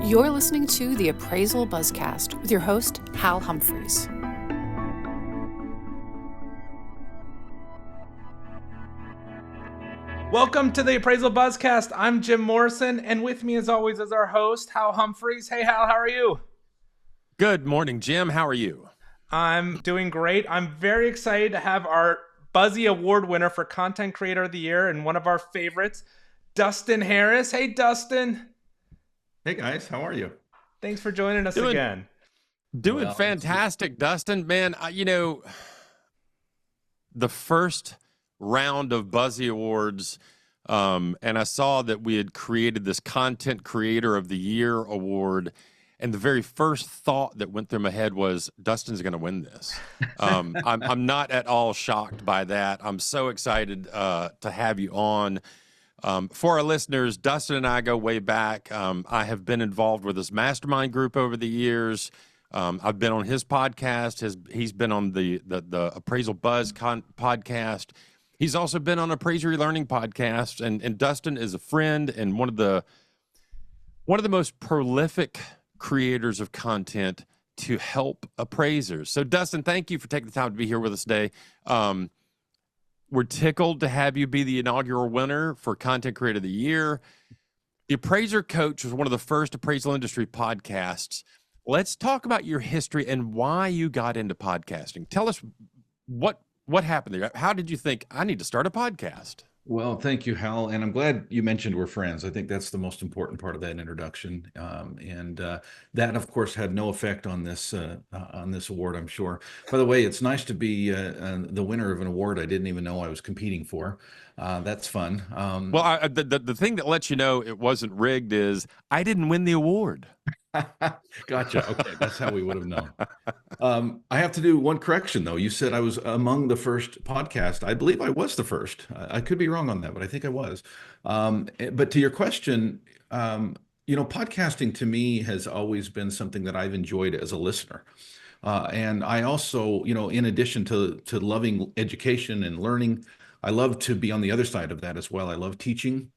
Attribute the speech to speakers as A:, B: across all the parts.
A: You're listening to the Appraisal Buzzcast with your host, Hal Humphreys.
B: Welcome to the Appraisal Buzzcast. I'm Jim Morrison, and with me as always is our host, Hal Humphreys. Hey, Hal, how are you?
C: Good morning, Jim. How are you?
B: I'm doing great. I'm very excited to have our Buzzy Award winner for Content Creator of the Year and one of our favorites, Dustin Harris. Hey, Dustin.
D: Hey, guys. How are you?
B: Thanks for joining us again.
C: Doing fantastic, Dustin. Man, the first round of Buzzy Awards, and I saw that we had created this Content Creator of the Year award, and the very first thought that went through my head was, Dustin's going to win this. I'm not at all shocked by that. I'm so excited to have you on. For our listeners, Dustin and I go way back. I have been involved with this mastermind group over the years. I've been on his podcast. He's been on the Appraisal Buzz podcast. He's also been on Appraiser Learning podcast. And Dustin is a friend and one of the most prolific creators of content to help appraisers. So, Dustin, thank you for taking the time to be here with us today. We're tickled to have you be the inaugural winner for Content Creator of the Year. The Appraiser Coach was one of the first appraisal industry podcasts. Let's talk about your history and why you got into podcasting. Tell us what happened there. How did you think, I need to start a podcast?
D: Well, thank you, Hal. And I'm glad you mentioned we're friends. I think that's the most important part of that introduction. That, of course, had no effect on this award, I'm sure. By the way, it's nice to be the winner of an award I didn't even know I was competing for. That's fun.
C: The thing that lets you know it wasn't rigged is I didn't win the award.
D: Gotcha. Okay, that's how we would have known. I have to do one correction, though. You said I was among the first podcast. I believe I was the first. I could be wrong on that, but I think I was. But to your question, podcasting to me has always been something that I've enjoyed as a listener. And I also, in addition to loving education and learning, I love to be on the other side of that as well. I love teaching.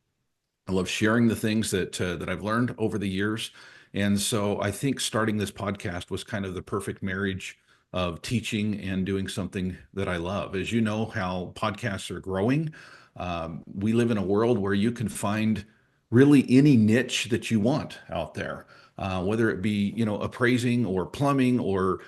D: I love sharing the things that I've learned over the years. And so I think starting this podcast was kind of the perfect marriage of teaching and doing something that I love. As you know, how podcasts are growing. We live in a world where you can find really any niche that you want out there, whether it be, appraising or plumbing, or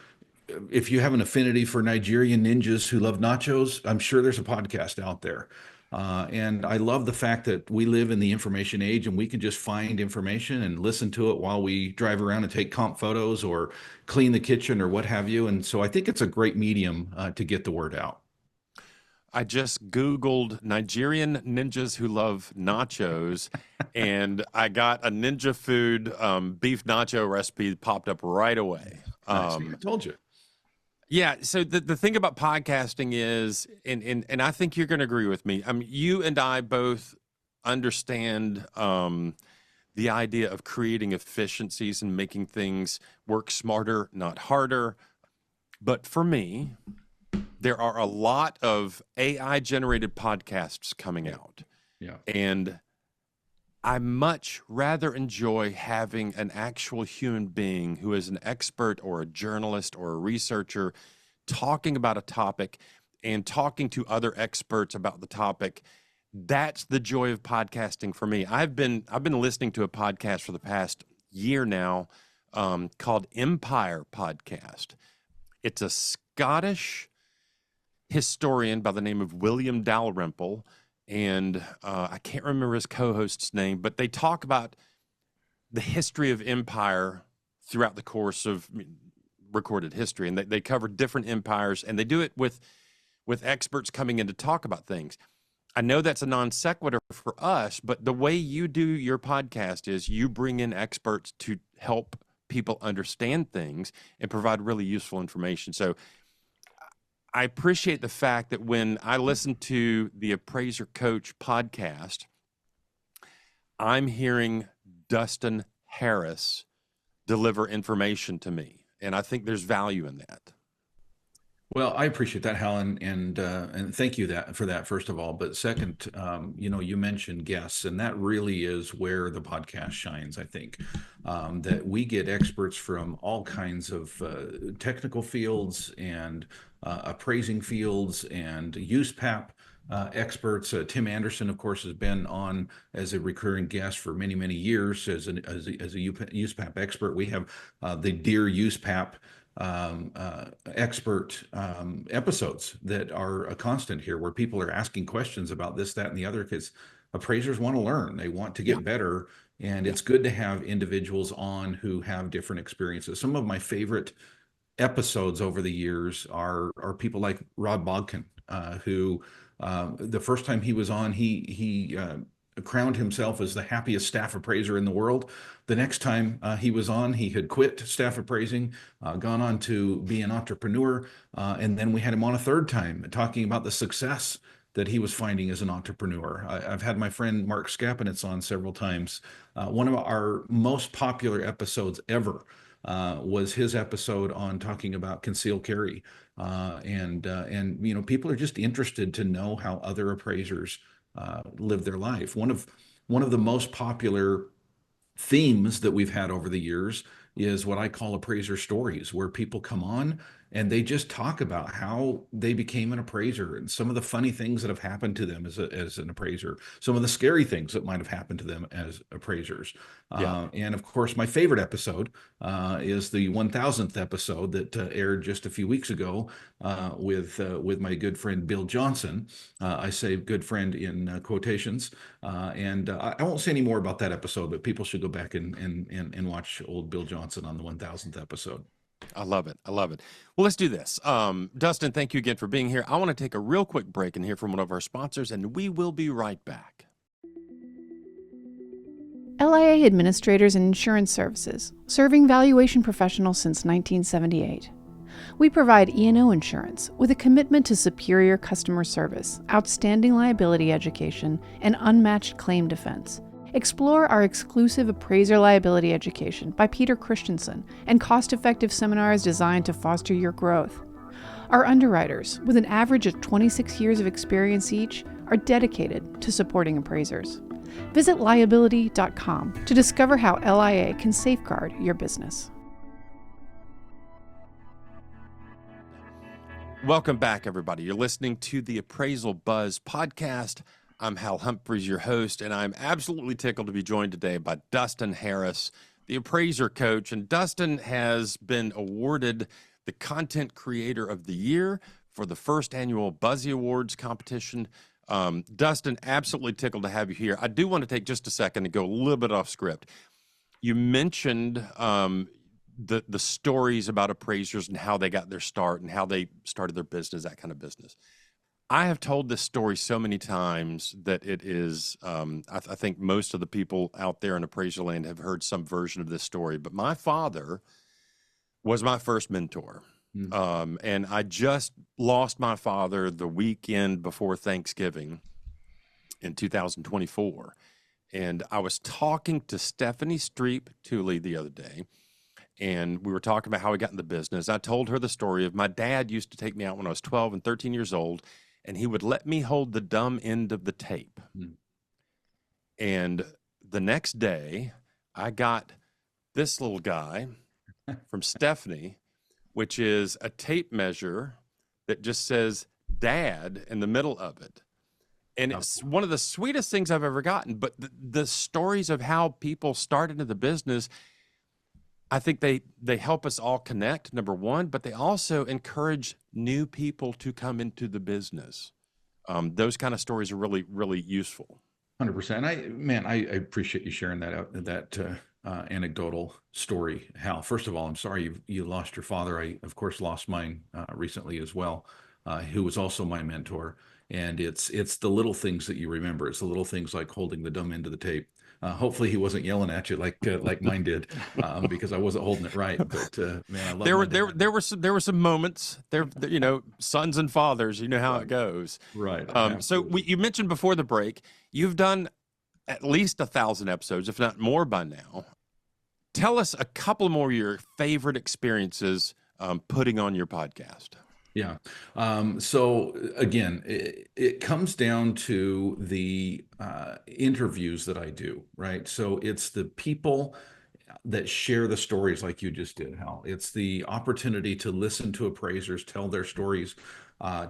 D: if you have an affinity for Nigerian ninjas who love nachos, I'm sure there's a podcast out there. And I love the fact that we live in the information age and we can just find information and listen to it while we drive around and take comp photos or clean the kitchen or what have you. And so I think it's a great medium to get the word out.
C: I just Googled Nigerian ninjas who love nachos, and I got a ninja food beef nacho recipe popped up right away.
D: I told you.
C: Yeah. So the thing about podcasting is, and I think you're going to agree with me. I mean, you and I both understand the idea of creating efficiencies and making things work smarter, not harder. But for me, there are a lot of AI generated podcasts coming out.
D: Yeah.
C: And I much rather enjoy having an actual human being who is an expert or a journalist or a researcher talking about a topic and talking to other experts about the topic. That's the joy of podcasting for me. I've been listening to a podcast for the past year now called Empire Podcast. It's a Scottish historian by the name of William Dalrymple. And I can't remember his co-host's name, but they talk about the history of empire throughout the course of recorded history. And they cover different empires, and they do it with experts coming in to talk about things. I know that's a non sequitur for us, but the way you do your podcast is you bring in experts to help people understand things and provide really useful information. So I appreciate the fact that when I listen to the Appraiser Coach podcast, I'm hearing Dustin Harris deliver information to me. And I think there's value in that.
D: Well, I appreciate that, Hal, and thank you for that, first of all. But second, you mentioned guests, and that really is where the podcast shines. I think that we get experts from all kinds of technical fields and appraising fields and USPAP experts. Tim Anderson, of course, has been on as a recurring guest for many, many years as a USPAP expert. We have the Dear USPAP expert episodes that are a constant here, where people are asking questions about this, that, and the other, because appraisers want to learn, they want to get better, and it's good to have individuals on who have different experiences. Some of my favorite episodes over the years are people like Rod Bodkin, who the first time he was on, he crowned himself as the happiest staff appraiser in the world. The next time he was on, he had quit staff appraising, gone on to be an entrepreneur, and then we had him on a third time talking about the success that he was finding as an entrepreneur. I've had my friend Mark Skapenitz on several times. One of our most popular episodes ever was his episode on talking about concealed carry, and people are just interested to know how other appraisers live their life. One of the most popular themes that we've had over the years is what I call appraiser stories, where people come on and they just talk about how they became an appraiser and some of the funny things that have happened to them as an appraiser, some of the scary things that might have happened to them as appraisers. And of course, my favorite episode is the 1000th episode that aired just a few weeks ago with my good friend Bill Johnson. I say good friend in quotations. And I won't say any more about that episode, but people should go back and watch old Bill Johnson on the 1000th episode.
C: I love it. I love it. Well, let's do this. Dustin, thank you again for being here. I want to take a real quick break and hear from one of our sponsors, and we will be right back.
A: LIA Administrators and Insurance Services, serving valuation professionals since 1978. We provide E&O insurance with a commitment to superior customer service, outstanding liability education, and unmatched claim defense. Explore our exclusive appraiser liability education by Peter Christensen and cost-effective seminars designed to foster your growth. Our underwriters, with an average of 26 years of experience each, are dedicated to supporting appraisers. Visit liability.com to discover how LIA can safeguard your business.
C: Welcome back, everybody. You're listening to the Appraisal Buzz podcast. I'm Hal Humphreys, your host, and I'm absolutely tickled to be joined today by Dustin Harris, the appraiser coach. And Dustin has been awarded the Content Creator of the Year for the first annual Buzzy Awards competition. Dustin, absolutely tickled to have you here. I do want to take just a second to go a little bit off script. You mentioned the stories about appraisers and how they got their start and how they started their business, that kind of business. I have told this story so many times that it is, I think most of the people out there in appraisal land have heard some version of this story, but my father was my first mentor. And I just lost my father the weekend before Thanksgiving in 2024. And I was talking to Stephanie Streep Tooley the other day, and we were talking about how he got in the business. I told her the story of my dad used to take me out when I was 12 and 13 years old, and he would let me hold the dumb end of the tape. And the next day, I got this little guy from Stephanie, which is a tape measure that just says Dad in the middle of it. And it's one of the sweetest things I've ever gotten. But the stories of how people started into the business, I think they help us all connect, number one, but they also encourage new people to come into the business. Those kind of stories are really, really useful.
D: 100%. I appreciate you sharing that anecdotal story, Hal. First of all, I'm sorry you lost your father. I, of course, lost mine recently as well, who was also my mentor. And it's the little things that you remember. It's the little things like holding the dumb end of the tape. Hopefully he wasn't yelling at you like mine did, because I wasn't holding it right. But man, I love
C: there were some moments there, sons and fathers, you know how it goes.
D: Right.
C: So you mentioned before the break, you've done at least 1,000 episodes, if not more by now. Tell us a couple more of your favorite experiences putting on your podcast.
D: Yeah. So again, it comes down to the interviews that I do, right? So it's the people that share the stories like you just did, Hal. It's the opportunity to listen to appraisers tell their stories,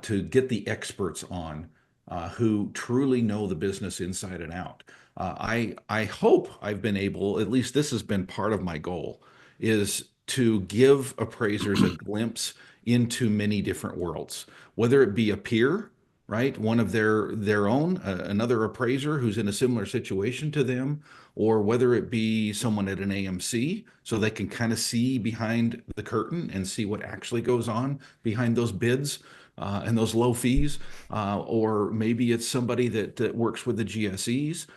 D: to get the experts on who truly know the business inside and out. I hope I've been able, at least this has been part of my goal, is to give appraisers a glimpse into many different worlds, whether it be a peer, right, one of their own, another appraiser who's in a similar situation to them, or whether it be someone at an AMC so they can kind of see behind the curtain and see what actually goes on behind those bids and those low fees, or maybe it's somebody that works with the GSEs,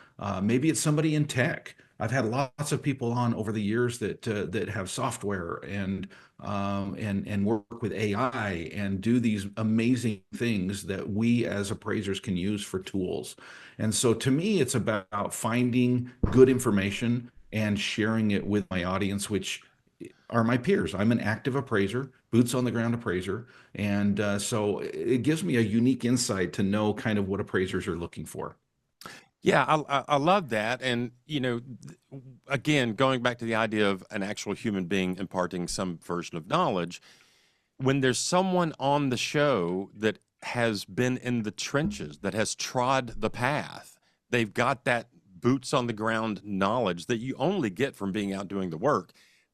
D: maybe it's somebody in tech. I've had lots of people on over the years that have software and work with AI and do these amazing things that we as appraisers can use for tools. And so to me, it's about finding good information and sharing it with my audience, which are my peers. I'm an active appraiser, boots on the ground appraiser. And so it gives me a unique insight to know kind of what appraisers are looking for.
C: Yeah, I love that. And, again, going back to the idea of an actual human being imparting some version of knowledge, when there's someone on the show that has been in the trenches, that has trod the path, they've got that boots on the ground knowledge that you only get from being out doing the work.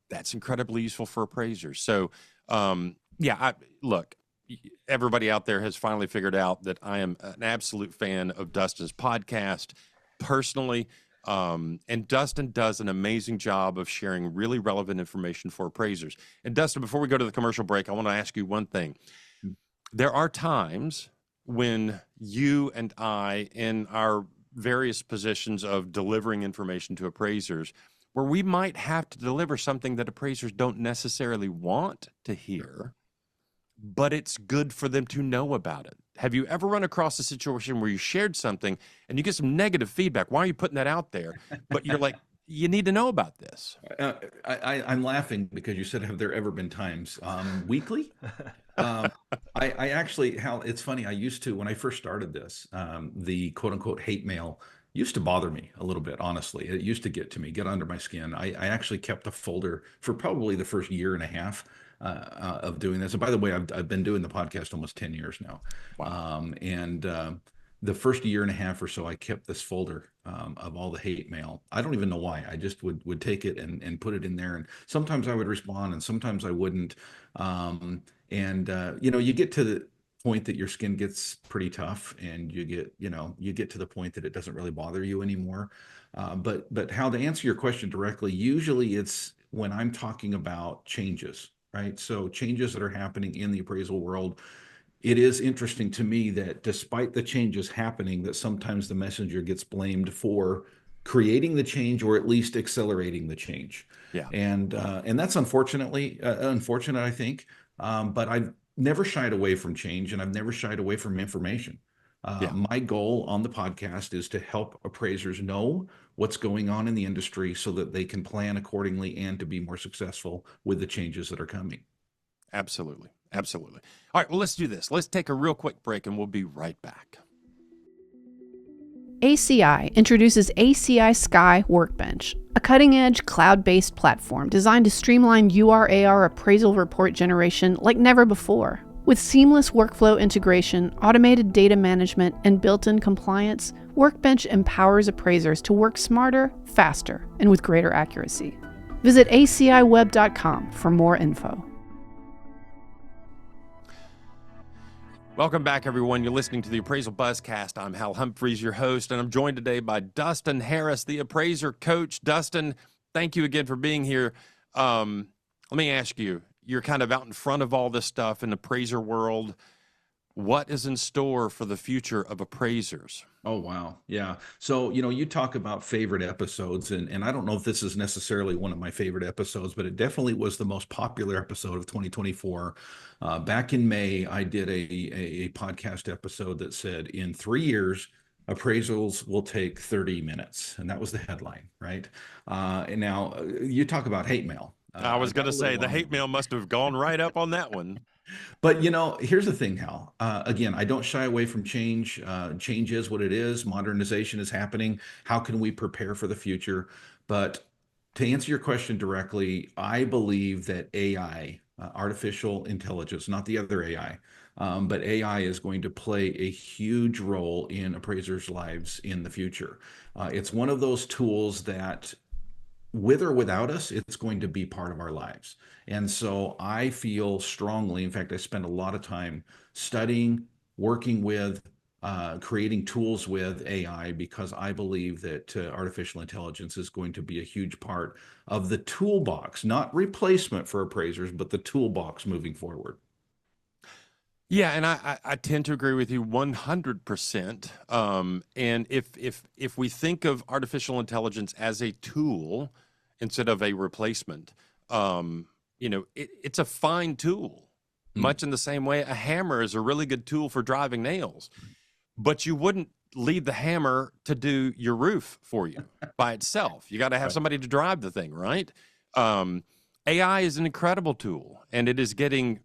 C: That's incredibly useful for appraisers. So, look, everybody out there has finally figured out that I am an absolute fan of Dustin's podcast personally. And Dustin does an amazing job of sharing really relevant information for appraisers. And Dustin, before we go to the commercial break, I want to ask you one thing. There are times when you and I, in our various positions of delivering information to appraisers, where we might have to deliver something that appraisers don't necessarily want to hear, but it's good for them to know about it. Have you ever run across a situation where you shared something and you get some negative feedback? Why are you putting that out there? But you're like, you need to know about this.
D: I'm laughing because you said, have there ever been times? Weekly? I actually, Hal, it's funny. I used to, when I first started this, the quote unquote hate mail used to bother me a little bit, honestly. It used to get under my skin. I actually kept a folder for probably the first year and a half of doing this. And by the way, I've been doing the podcast almost 10 years now.
C: Wow.
D: The first year and a half or so, I kept this folder of all the hate mail. I don't even know why. I just would take it and put it in there. And sometimes I would respond and sometimes I wouldn't. You get to the point that your skin gets pretty tough and you get to the point that it doesn't really bother you anymore. But how to answer your question directly, usually it's when I'm talking about changes, right? So changes that are happening in the appraisal world. It is interesting to me that despite the changes happening, that sometimes the messenger gets blamed for creating the change or at least accelerating the change.
C: Yeah.
D: And that's unfortunate, I think. But I've never shied away from change and I've never shied away from information. My goal on the podcast is to help appraisers know what's going on in the industry so that they can plan accordingly and to be more successful with the changes that are coming.
C: Absolutely. Absolutely. All right, well, let's do this. Let's take a real quick break and we'll be right back.
A: ACI introduces ACI Sky Workbench, a cutting-edge cloud-based platform designed to streamline UR/AR appraisal report generation like never before. With seamless workflow integration, automated data management, and built-in compliance, Workbench empowers appraisers to work smarter, faster, and with greater accuracy. Visit aciweb.com for more info.
C: Welcome back, everyone. You're listening to the Appraisal Buzzcast. I'm Hal Humphreys, your host, and I'm joined today by Dustin Harris, the appraiser coach. Dustin, thank you again for being here. Let me ask you, you're kind of out in front of all this stuff in the appraiser world. What is in store for the future of appraisers?
D: Oh, wow. Yeah. So, you talk about favorite episodes, and I don't know if this is necessarily one of my favorite episodes, but it definitely was the most popular episode of 2024. Back in May, I did a podcast episode that said, in 3 years, appraisals will take 30 minutes. And that was the headline, right? And now you talk about hate mail.
C: I was going to say the hate mail must have gone right up on that one.
D: But here's the thing, Hal. Again, I don't shy away from change. Change is what it is. Modernization is happening. How can we prepare for the future? But to answer your question directly, I believe that AI, artificial intelligence, not the other AI, but AI is going to play a huge role in appraisers' lives in the future. It's one of those tools that with or without us, it's going to be part of our lives. And so I feel strongly, in fact, I spend a lot of time studying, working with, creating tools with AI because I believe that artificial intelligence is going to be a huge part of the toolbox, not replacement for appraisers, but the toolbox moving forward.
C: Yeah, and I tend to agree with you 100%. And if we think of artificial intelligence as a tool instead of a replacement, it's a fine tool, much in the same way a hammer is a really good tool for driving nails. But you wouldn't leave the hammer to do your roof for you by itself. You got to have somebody to drive the thing, right? AI is an incredible tool, and it is getting,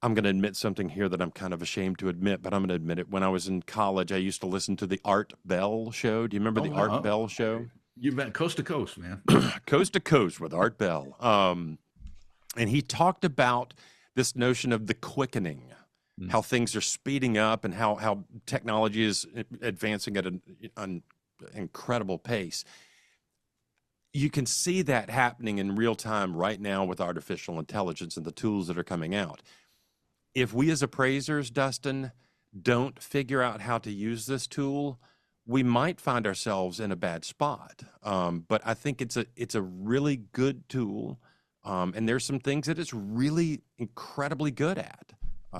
C: I'm going to admit something here that I'm kind of ashamed to admit, but I'm going to admit it. When I was in college, I used to listen to the Art Bell show. Do you remember the Art Bell show?
D: You bet. Coast to coast, man.
C: Coast to coast with Art Bell. And he talked about this notion of the quickening, how things are speeding up and how technology is advancing at an incredible pace. You can see that happening in real time right now with artificial intelligence and the tools that are coming out. If we as appraisers, Dustin, don't figure out how to use this tool, we might find ourselves in a bad spot. But I think it's a really good tool, and there's some things that it's really incredibly good at.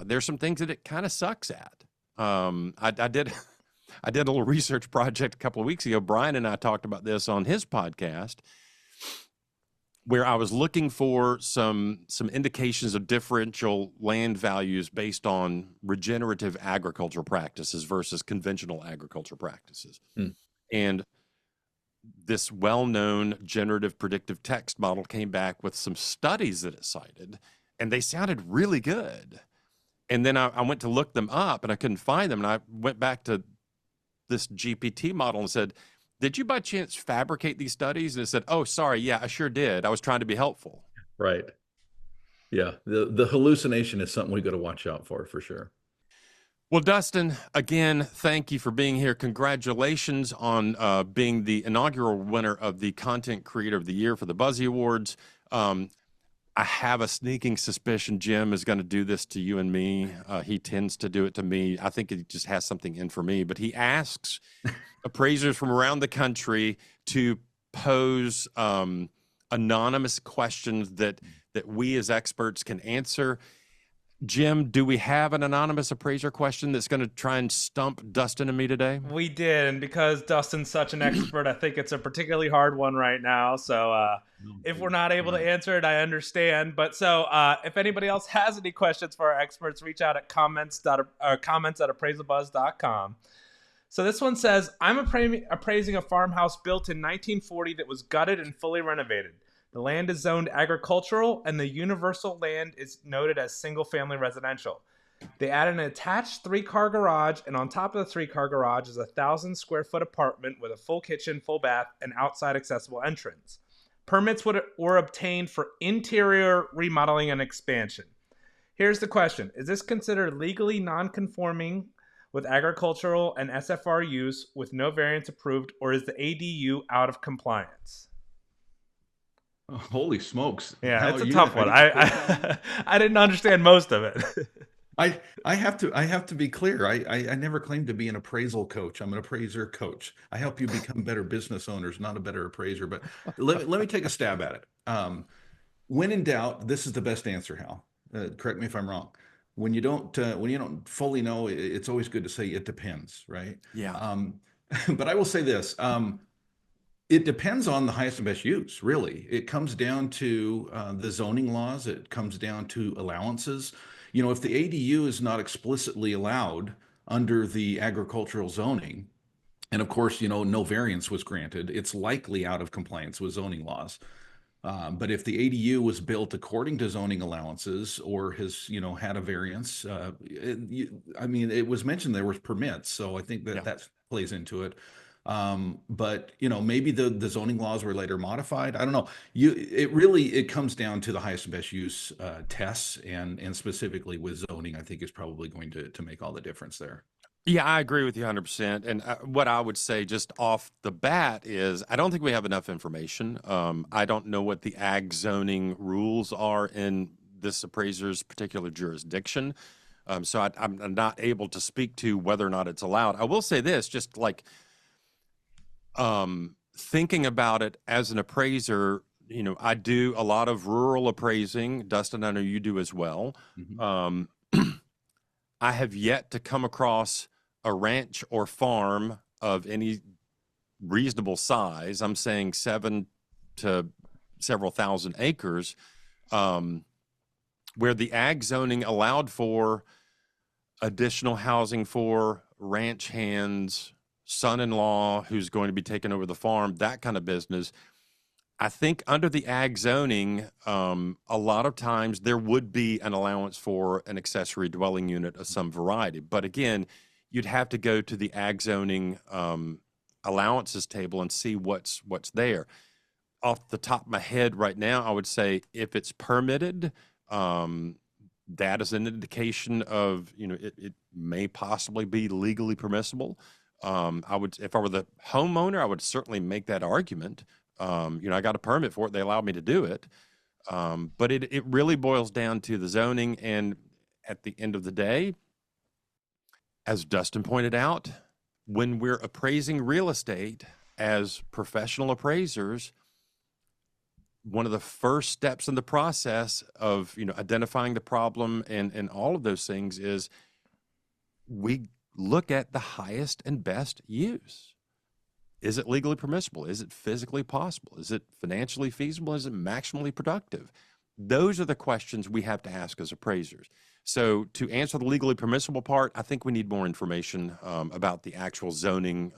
C: There's some things that it kind of sucks at. I did a little research project a couple of weeks ago. Brian and I talked about this on his podcast, where I was looking for some indications of differential land values based on regenerative agriculture practices versus conventional agriculture practices. And this well-known generative predictive text model came back with some studies that it cited, and they sounded really good. And then I went to look them up, and I couldn't find them. And I went back to this GPT model and said, did you by chance fabricate these studies? And it said, oh, sorry. Yeah, I sure did. I was trying to be helpful.
D: Right. Yeah. The hallucination is something we got to watch out for sure.
C: Well, Dustin, again, thank you for being here. Congratulations on being the inaugural winner of the Content Creator of the Year for the Buzzy Awards. I have a sneaking suspicion Jim is going to do this to you and me. He tends to do it to me. I think he just has something in for me, but he asks appraisers from around the country to pose anonymous questions that we as experts can answer. Jim, do we have an anonymous appraiser question that's going to try and stump Dustin and me today?
B: We did, and because Dustin's such an expert, I think it's a particularly hard one right now. So if we're not able to answer it, I understand. But so if anybody else has any questions for our experts, reach out at comments at appraisalbuzz.com. So this one says, I'm appraising a farmhouse built in 1940 that was gutted and fully renovated. The land is zoned agricultural, and the universal land is noted as single-family residential. They added an attached 3-car garage, and on top of the 3-car garage is a 1,000-square-foot apartment with a full kitchen, full bath, and outside accessible entrance. Permits were obtained for interior remodeling and expansion. Here's the question. Is this considered legally non-conforming with agricultural and SFR use with no variance approved, or is the ADU out of compliance?
D: Oh, holy smokes.
B: Yeah, it's a tough one. I didn't understand most of it.
D: I have to be clear. I never claimed to be an appraisal coach. I'm an appraiser coach. I help you become better business owners, not a better appraiser. But let me take a stab at it. When in doubt, this is the best answer, Hal. Correct me if I'm wrong. When you don't fully know, it's always good to say it depends, right?
C: Yeah.
D: But I will say this. It depends on the highest and best use, really. It comes down to the zoning laws. It comes down to allowances. If the ADU is not explicitly allowed under the agricultural zoning, and of course, no variance was granted, it's likely out of compliance with zoning laws. But if the ADU was built according to zoning allowances or has, had a variance, I mean, it was mentioned there was permits, so I think that
C: Yeah.
D: that plays into it. But maybe the zoning laws were later modified. I don't know. It comes down to the highest and best use tests, and specifically with zoning, I think is probably going to make all the difference there.
C: Yeah, I agree with you 100%. And what I would say just off the bat is I don't think we have enough information. I don't know what the ag zoning rules are in this appraiser's particular jurisdiction. So I'm not able to speak to whether or not it's allowed. I will say this, just like thinking about it as an appraiser, I do a lot of rural appraising. Dustin, I know you do as well.
D: Mhm.
C: I have yet to come across a ranch or farm of any reasonable size. I'm saying 7 to several thousand acres, where the ag zoning allowed for additional housing for ranch hands, son-in-law who's going to be taking over the farm, that kind of business. I think under the ag zoning, a lot of times there would be an allowance for an accessory dwelling unit of some variety. But again, you'd have to go to the ag zoning allowances table and see what's there. Off the top of my head right now, I would say if it's permitted, that is an indication of, it may possibly be legally permissible. If I were the homeowner, I would certainly make that argument. I got a permit for it. They allowed me to do it. But it really boils down to the zoning. And at the end of the day, as Dustin pointed out, when we're appraising real estate as professional appraisers, one of the first steps in the process of, identifying the problem and all of those things is we look at the highest and best use. Is it legally permissible? Is it physically possible? Is it financially feasible? Is it maximally productive? Those are the questions we have to ask as appraisers. So to answer the legally permissible part, I think we need more information about the actual zoning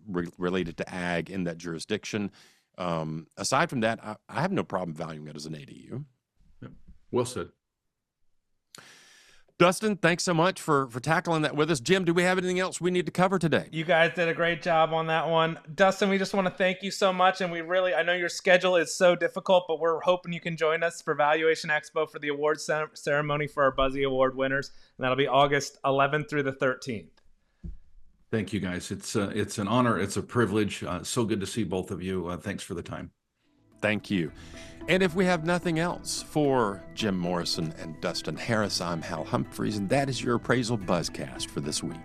C: related to ag in that jurisdiction. Aside from that, I have no problem valuing it as an ADU.
D: Yep. Well said.
C: Dustin, thanks so much for tackling that with us. Jim, do we have anything else we need to cover today?
B: You guys did a great job on that one. Dustin, we just want to thank you so much. And I know your schedule is so difficult, but we're hoping you can join us for Valuation Expo for the awards ceremony for our Buzzy Award winners. And that'll be August 11th through the 13th.
D: Thank you, guys. It's an honor. It's a privilege. So good to see both of you. Thanks for the time.
C: Thank you. And if we have nothing else, for Jim Morrison and Dustin Harris, I'm Hal Humphreys, and that is your Appraisal Buzzcast for this week.